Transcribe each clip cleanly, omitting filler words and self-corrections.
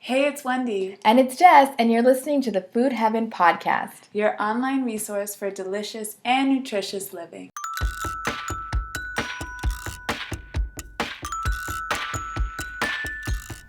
Hey, it's Wendy. And it's Jess, and you're listening to the Food Heaven Podcast, your online resource for delicious and nutritious living.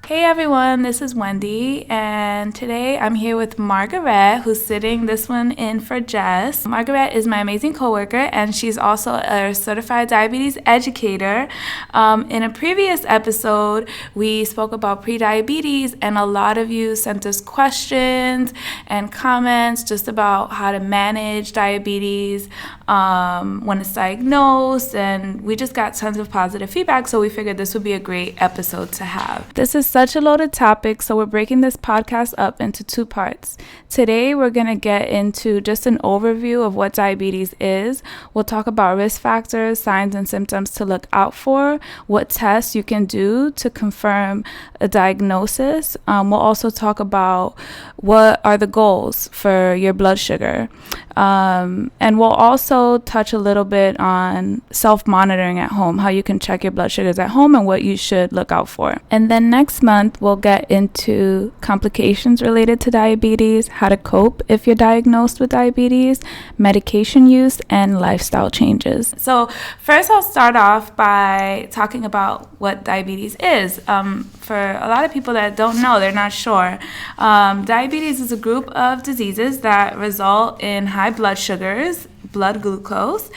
Hey everyone, this is Wendy, and today I'm here with Margarette, who's sitting this one in for Jess. Margarette is my amazing coworker, and she's also a Certified Diabetes Educator. In a previous episode, we spoke about prediabetes, and a lot of you sent us questions and comments just about how to manage diabetes when it's diagnosed, and we just got tons of positive feedback, so we figured this would be a great episode to have. This is such a loaded topic, so we're breaking this podcast up into two parts. Today, we're going to get into just an overview of what diabetes is. We'll talk about risk factors, signs and symptoms to look out for, what tests you can do to confirm a diagnosis. We'll also talk about what are the goals for your blood sugar. And we'll also touch a little bit on self-monitoring at home, how you can check your blood sugars at home and what you should look out for. And then next month, we'll get into complications related to diabetes, how to cope if you're diagnosed with diabetes, medication use, and lifestyle changes. So first, I'll start off by talking about what diabetes is. For a lot of people that don't know, they're not sure. Diabetes is a group of diseases that result in high blood sugars, blood glucose.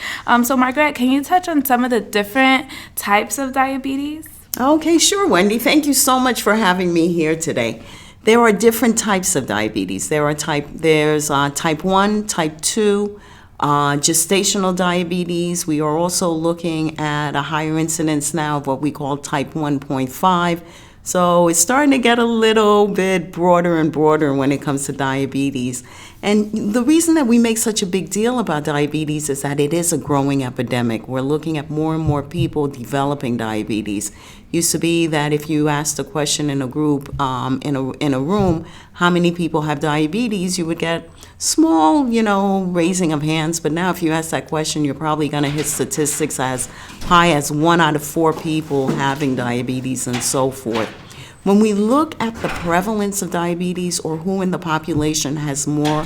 So Margaret, can you touch on some of the different types of diabetes? Okay, sure, Wendy. Thank you so much for having me here today. There are different types of diabetes. There's type 1, type 2, gestational diabetes. We are also looking at a higher incidence now of what we call type 1.5. So it's starting to get a little bit broader and broader when it comes to diabetes. And the reason that we make such a big deal about diabetes is that it is a growing epidemic. We're looking at more and more people developing diabetes. Used to be that if you asked a question in a group, in a room, how many people have diabetes, you would get small, raising of hands. But now if you ask that question, you're probably going to hit statistics as high as 1 out of 4 people having diabetes and so forth. When we look at the prevalence of diabetes or who in the population has more,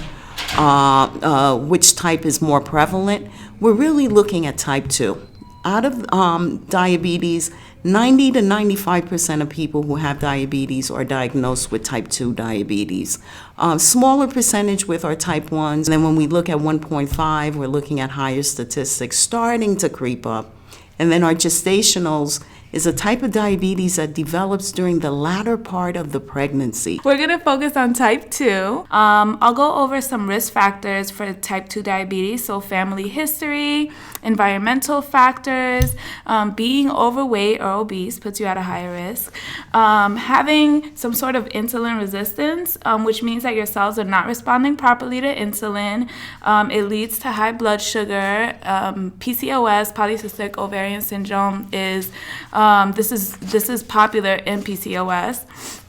which type is more prevalent, we're really looking at type 2. Out of diabetes, 90 to 95% of people who have diabetes are diagnosed with type 2 diabetes. Smaller percentage with our type 1s. And then when we look at 1.5, we're looking at higher statistics starting to creep up. And then our gestationals is a type of diabetes that develops during the latter part of the pregnancy. We're going to focus on type 2. I'll go over some risk factors for type 2 diabetes. So family history, environmental factors, being overweight or obese puts you at a higher risk. Having some sort of insulin resistance, which means that your cells are not responding properly to insulin. It leads to high blood sugar. PCOS, polycystic ovarian syndrome, is this is popular in PCOS.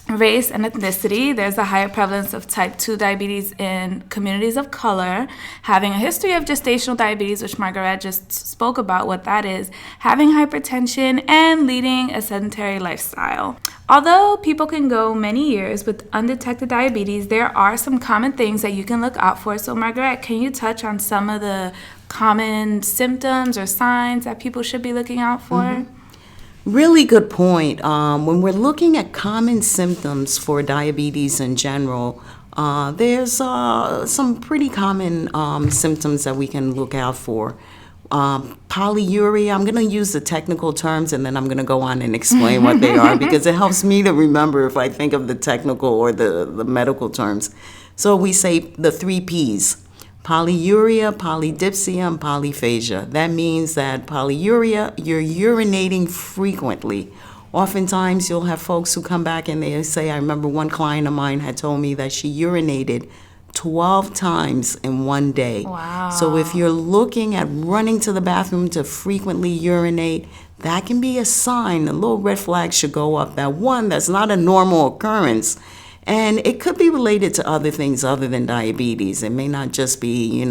Race and ethnicity, there's a higher prevalence of type 2 diabetes in communities of color. Having a history of gestational diabetes, which Margarette just spoke about what that is. Having hypertension and leading a sedentary lifestyle. Although people can go many years with undetected diabetes, there are some common things that you can look out for. So Margarette, can you touch on some of the common symptoms or signs that people should be looking out for? Mm-hmm. Really good point. When we're looking at common symptoms for diabetes in general, there's some pretty common symptoms that we can look out for. Polyuria, I'm going to use the technical terms and then I'm going to go on and explain what they are because it helps me to remember if I think of the technical or the medical terms. So we say the 3 Ps. Polyuria, polydipsia, and polyphagia. That means that polyuria, you're urinating frequently. Oftentimes, you'll have folks who come back and they say, I remember one client of mine had told me that she urinated 12 times in one day. Wow. So if you're looking at running to the bathroom to frequently urinate, that can be a sign. A little red flag should go up. That one, that's not a normal occurrence. And it could be related to other things other than diabetes. It may not just be,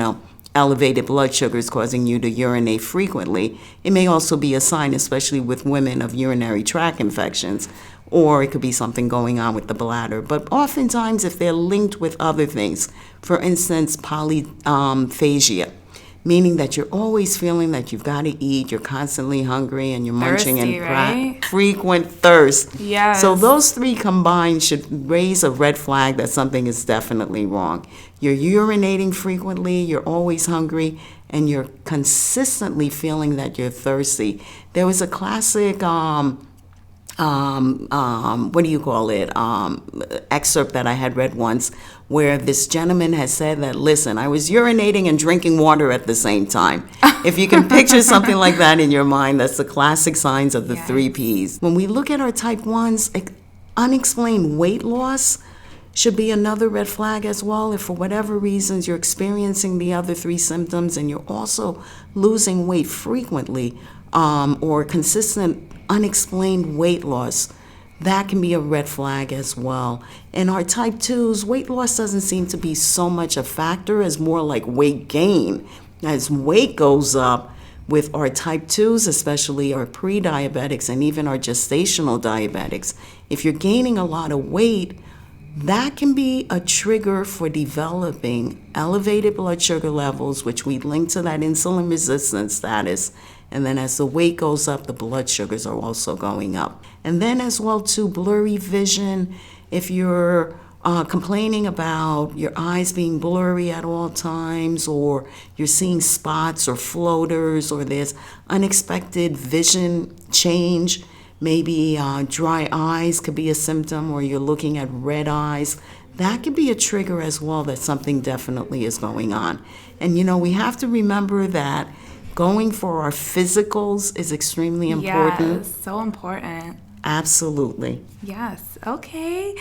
elevated blood sugars causing you to urinate frequently. It may also be a sign, especially with women, of urinary tract infections. or it could be something going on with the bladder. But oftentimes, if they're linked with other things, for instance, polyphagia, meaning that you're always feeling that you've got to eat, you're constantly hungry, and you're munching Thirsty, right? frequent thirst. Yes. So those three combined should raise a red flag that something is definitely wrong. You're urinating frequently, you're always hungry, and you're consistently feeling that you're thirsty. There was a classic excerpt that I had read once where this gentleman had said that, listen, I was urinating and drinking water at the same time. If you can picture something like that in your mind, that's the classic signs of the Yes. 3 Ps. When we look at our type 1s, unexplained weight loss should be another red flag as well. If for whatever reasons you're experiencing the other 3 symptoms and you're also losing weight frequently, or consistent unexplained weight loss, that can be a red flag as well. In our type 2s, weight loss doesn't seem to be so much a factor as more like weight gain. As weight goes up with our type 2s, especially our pre-diabetics and even our gestational diabetics, if you're gaining a lot of weight, that can be a trigger for developing elevated blood sugar levels, which we link to that insulin resistance status. And then as the weight goes up, the blood sugars are also going up. And then as well, too, blurry vision. If you're complaining about your eyes being blurry at all times, or you're seeing spots or floaters, or there's unexpected vision change, maybe dry eyes could be a symptom, or you're looking at red eyes, that could be a trigger as well that something definitely is going on. And we have to remember that going for our physicals is extremely important. Yes, so important. Absolutely. Yes, okay.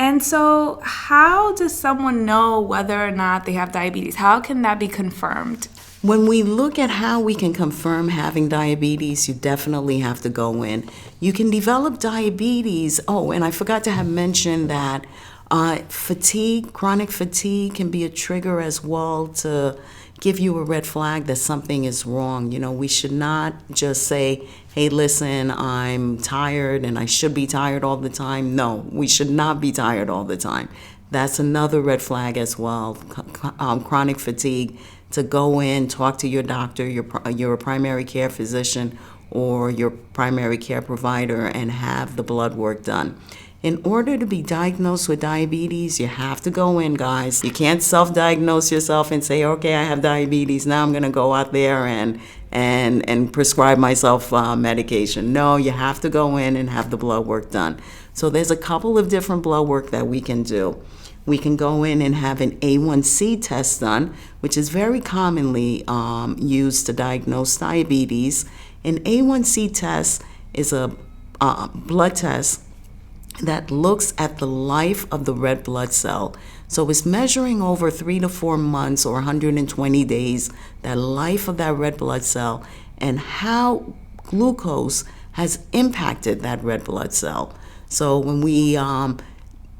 And so how does someone know whether or not they have diabetes? How can that be confirmed? When we look at how we can confirm having diabetes, you definitely have to go in. You can develop diabetes. Oh, and I forgot to have mentioned that fatigue, chronic fatigue can be a trigger as well to give you a red flag that something is wrong. We should not just say, hey, listen, I'm tired and I should be tired all the time. No, we should not be tired all the time. That's another red flag as well, chronic fatigue. To go in, talk to your doctor, your primary care physician, or your primary care provider, and have the blood work done. In order to be diagnosed with diabetes, you have to go in, guys. You can't self-diagnose yourself and say, okay, I have diabetes. Now I'm going to go out there and prescribe myself medication. No, you have to go in and have the blood work done. So there's a couple of different blood work that we can do. We can go in and have an A1C test done, which is very commonly used to diagnose diabetes. An A1C test is a blood test that looks at the life of the red blood cell. So it's measuring over 3 to 4 months or 120 days, that life of that red blood cell and how glucose has impacted that red blood cell. So when we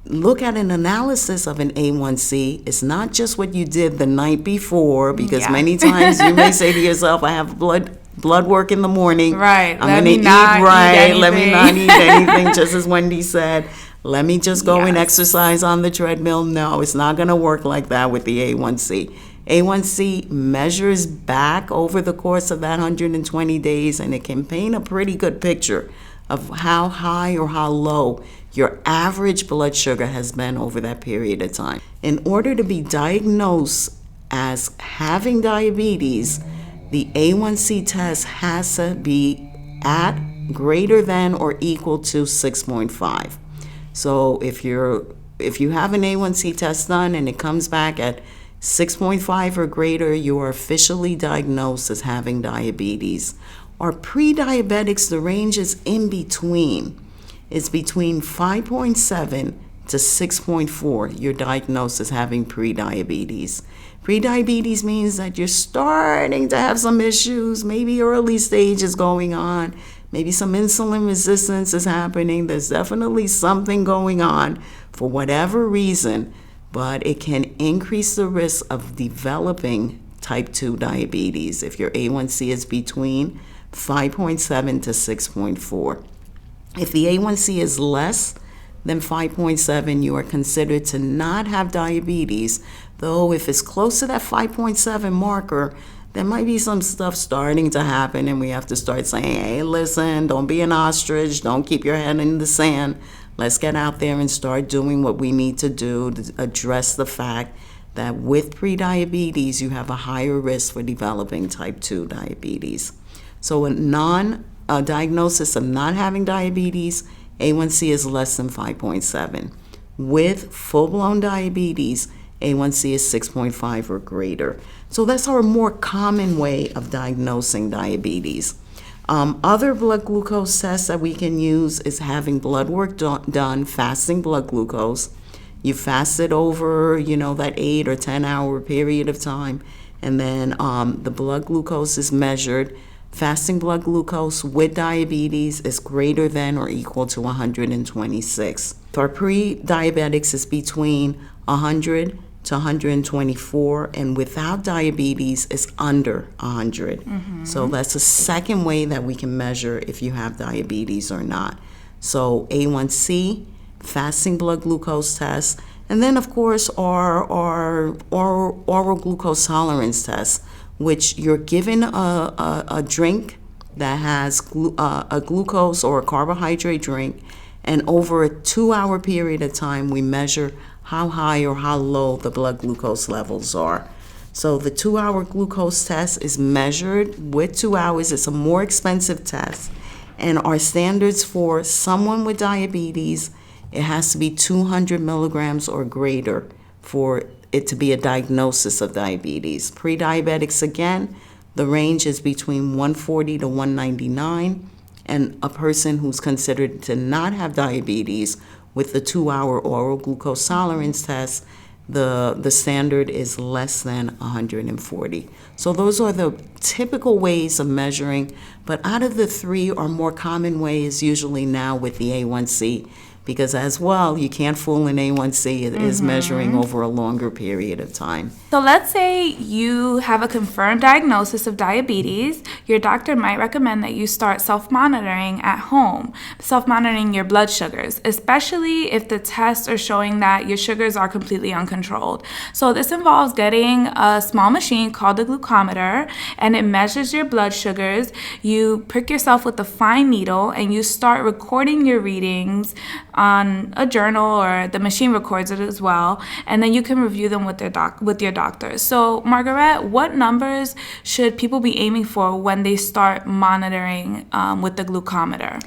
look at an analysis of an A1C, it's not just what you did the night before, because many times you may say to yourself, I have blood work in the morning. Right. I'm going to eat right. Let me not eat anything, just as Wendy said. Let me just go and exercise on the treadmill. No, it's not going to work like that with the A1C. A1C measures back over the course of that 120 days, and it can paint a pretty good picture of how high or how low your average blood sugar has been over that period of time. In order to be diagnosed as having diabetes, the A1C test has to be at greater than or equal to 6.5. So if you have an A1C test done and it comes back at 6.5 or greater, you are officially diagnosed as having diabetes. Our pre-diabetics, the range is in between. It's between 5.7 to 6.4. You're diagnosed as having pre-diabetes. Pre-diabetes means that you're starting to have some issues, maybe early stages going on, maybe some insulin resistance is happening. There's definitely something going on for whatever reason, but it can increase the risk of developing type 2 diabetes if your A1C is between 5.7 to 6.4. If the A1C is less than 5.7, you are considered to not have diabetes, though if it's close to that 5.7 marker, there might be some stuff starting to happen, and we have to start saying, hey, listen, don't be an ostrich, don't keep your head in the sand. Let's get out there and start doing what we need to do to address the fact that with prediabetes, you have a higher risk for developing type 2 diabetes. So a diagnosis of not having diabetes, A1C is less than 5.7. With full-blown diabetes, A1C is 6.5 or greater. So that's our more common way of diagnosing diabetes. Other blood glucose tests that we can use is having blood work done, fasting blood glucose. You fast it over, that 8 or 10 hour period of time, and then the blood glucose is measured. Fasting blood glucose with diabetes is greater than or equal to 126. For pre-diabetics, it's between 100 to 124, and without diabetes, it's under 100. So that's the second way that we can measure if you have diabetes or not. So A1C, fasting blood glucose test, and then of course our oral glucose tolerance test, which you're given a drink that has a glucose or a carbohydrate drink, and over a 2-hour period of time, we measure how high or how low the blood glucose levels are. So the 2-hour glucose test is measured with 2 hours. It's a more expensive test. And our standards for someone with diabetes, it has to be 200 milligrams or greater for it to be a diagnosis of diabetes. Pre-diabetics, again, the range is between 140 to 199, and a person who's considered to not have diabetes with the 2-hour oral glucose tolerance test, the standard is less than 140. So those are the typical ways of measuring, but out of the three, our more common way is usually now with the A1C, because as well, you can't fool an A1C. It is measuring over a longer period of time. So let's say you have a confirmed diagnosis of diabetes. Your doctor might recommend that you start self-monitoring at home, self-monitoring your blood sugars, especially if the tests are showing that your sugars are completely uncontrolled. So this involves getting a small machine called a glucometer, and it measures your blood sugars. You prick yourself with a fine needle, and you start recording your readings on a journal, or the machine records it as well, and then you can review them with your doctor. So Margarette, what numbers should people be aiming for when they start monitoring with the glucometer?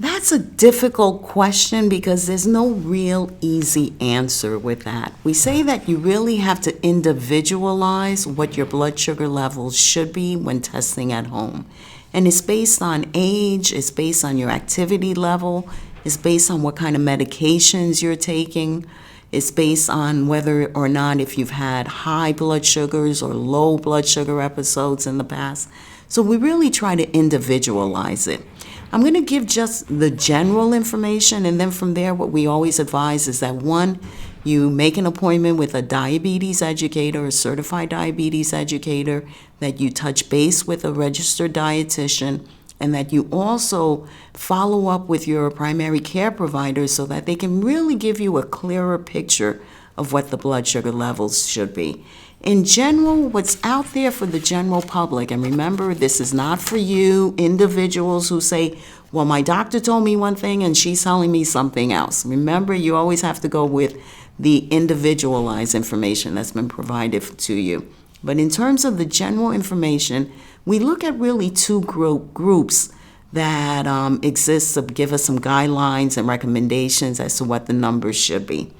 That's a difficult question because there's no real easy answer with that. We say that you really have to individualize what your blood sugar levels should be when testing at home. And it's based on age, it's based on your activity level, it's based on what kind of medications you're taking. It's based on whether or not if you've had high blood sugars or low blood sugar episodes in the past. So we really try to individualize it. I'm going to give just the general information, and then from there what we always advise is that one, you make an appointment with a diabetes educator, a certified diabetes educator, that you touch base with a registered dietitian, and that you also follow up with your primary care provider so that they can really give you a clearer picture of what the blood sugar levels should be. In general, what's out there for the general public, and remember, this is not for you individuals who say, well, my doctor told me one thing and she's telling me something else. Remember, you always have to go with the individualized information that's been provided to you. But in terms of the general information, we look at really two groups that exist to give us some guidelines and recommendations as to what the numbers should be.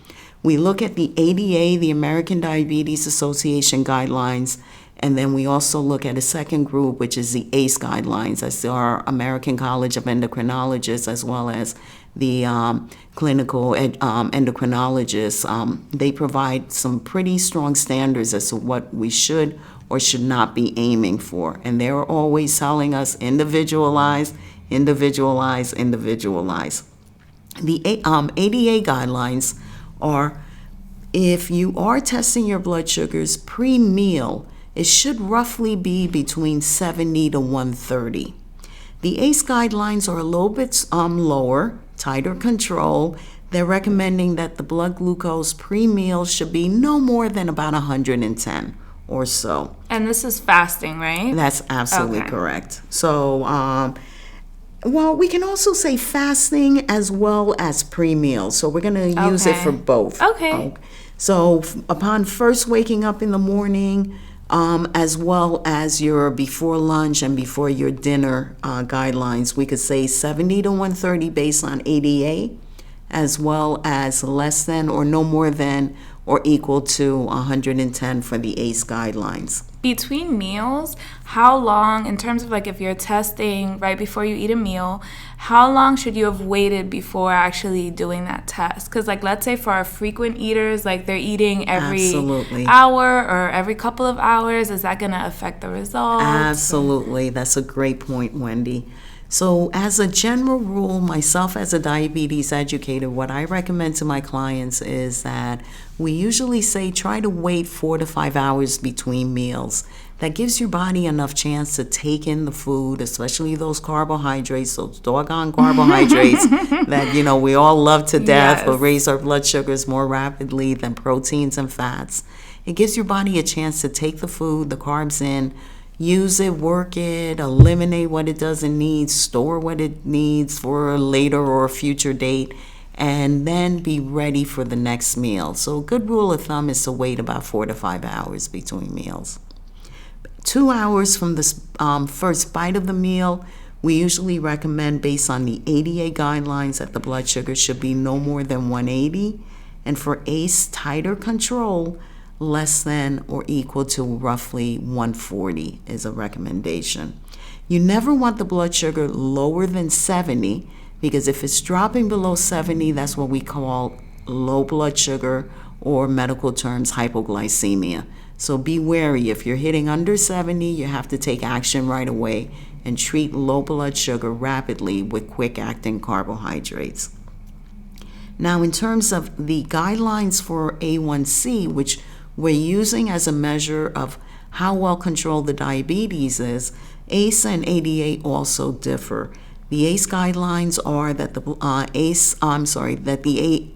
We look at the ADA, the American Diabetes Association guidelines, and then we also look at a second group, which is the ACE guidelines. That's our American College of Endocrinologists, as well as the clinical endocrinologists. They provide some pretty strong standards as to what we should or should not be aiming for. And they're always telling us individualize, individualize, individualize. The ADA guidelines are, if you are testing your blood sugars pre-meal, it should roughly be between 70 to 130. The ACE guidelines are a little bit lower, tighter control. They're recommending that the blood glucose pre-meal should be no more than about 110 or so. And this is fasting, right? That's absolutely correct. So, well, we can also say fasting as well as pre-meal. So we're going to use it for both. Okay. So upon first waking up in the morning, as well as your before lunch and before your dinner guidelines, we could say 70 to 130 based on ADA, as well as less than or no more than or equal to 110 for the ACE guidelines. Between meals, how long, in terms of like if you're testing right before you eat a meal, how long should you have waited before actually doing that test? Because like let's say for our frequent eaters, like they're eating every hour or every couple of hours, is that going to affect the results? Absolutely. That's a great point, Wendy. So as a general rule, myself as a diabetes educator, what I recommend to my clients is that we usually say try to wait 4 to 5 hours between meals. That gives your body enough chance to take in the food, especially those carbohydrates, those doggone carbohydrates that, you know, we all love to death, but raise our blood sugars more rapidly than proteins and fats. It gives your body a chance to take the food, the carbs in, use it, work it, eliminate what it doesn't need, store what it needs for a later or a future date, and then be ready for the next meal. So a good rule of thumb is to wait about 4 to 5 hours between meals. 2 hours from the first bite of the meal, we usually recommend, based on the ADA guidelines, that the blood sugar should be no more than 180, and for ACE tighter control, less than or equal to roughly 140 is a recommendation. You never want the blood sugar lower than 70, because if it's dropping below 70, that's what we call low blood sugar, or medical terms hypoglycemia. So be wary. If you're hitting under 70, you have to take action right away and treat low blood sugar rapidly with quick-acting carbohydrates. Now, in terms of the guidelines for A1C, which we're using as a measure of how well controlled the diabetes is, ACE and ADA also differ. The ACE guidelines are that the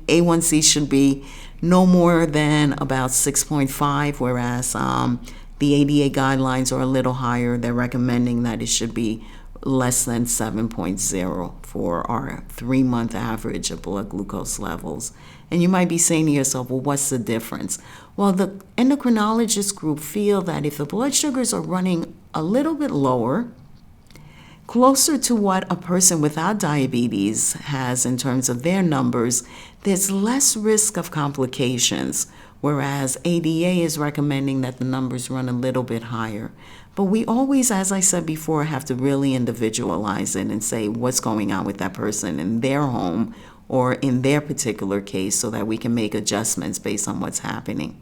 A1C should be no more than about 6.5, whereas the ADA guidelines are a little higher. They're recommending that it should be less than 7.0 for our 3-month average of blood glucose levels. And you might be saying to yourself, well, what's the difference? Well, the endocrinologist group feel that if the blood sugars are running a little bit lower, closer to what a person without diabetes has in terms of their numbers, there's less risk of complications, whereas ADA is recommending that the numbers run a little bit higher. But we always, as I said before, have to really individualize it and say what's going on with that person in their home or in their particular case, so that we can make adjustments based on what's happening.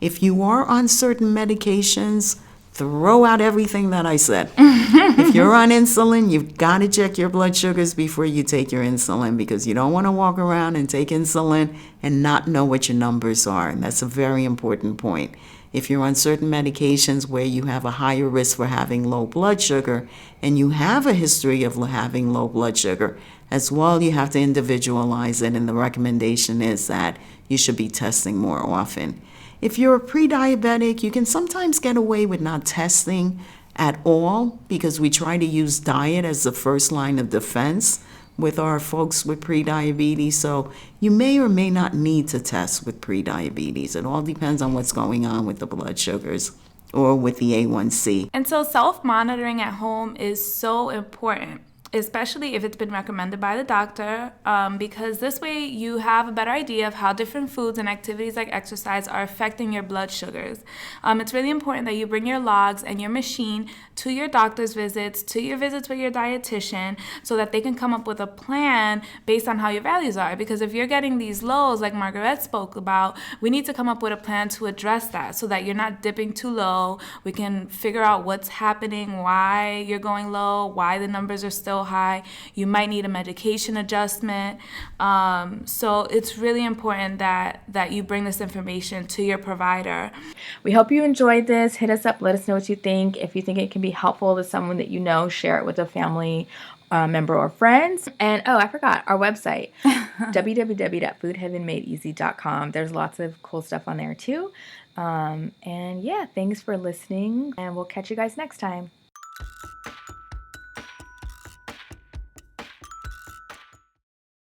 If you are on certain medications, throw out everything that I said. If you're on insulin, you've got to check your blood sugars before you take your insulin, because you don't want to walk around and take insulin and not know what your numbers are. And that's a very important point. If you're on certain medications where you have a higher risk for having low blood sugar, and you have a history of having low blood sugar as well, you have to individualize it, and the recommendation is that you should be testing more often. If you're a pre-diabetic, you can sometimes get away with not testing at all, because we try to use diet as the first line of defense with our folks with pre-diabetes. So you may or may not need to test with pre-diabetes. It all depends on what's going on with the blood sugars or with the A1C. And so self-monitoring at home is so important, especially if it's been recommended by the doctor, because this way you have a better idea of how different foods and activities like exercise are affecting your blood sugars. It's really important that you bring your logs and your machine to your doctor's visits, to your visits with your dietitian, so that they can come up with a plan based on how your values are. Because if you're getting these lows, like Margarette spoke about, we need to come up with a plan to address that, so that you're not dipping too low. We can figure out what's happening, why you're going low, why the numbers are still little high. You might need a medication adjustment. So it's really important that you bring this information to your provider. We hope you enjoyed this. Hit us up. Let us know what you think. If you think it can be helpful to someone that you know, share it with a family member or friends. And I forgot our website, www.foodheavenmadeeasy.com. There's lots of cool stuff on there too. And yeah, thanks for listening, and we'll catch you guys next time.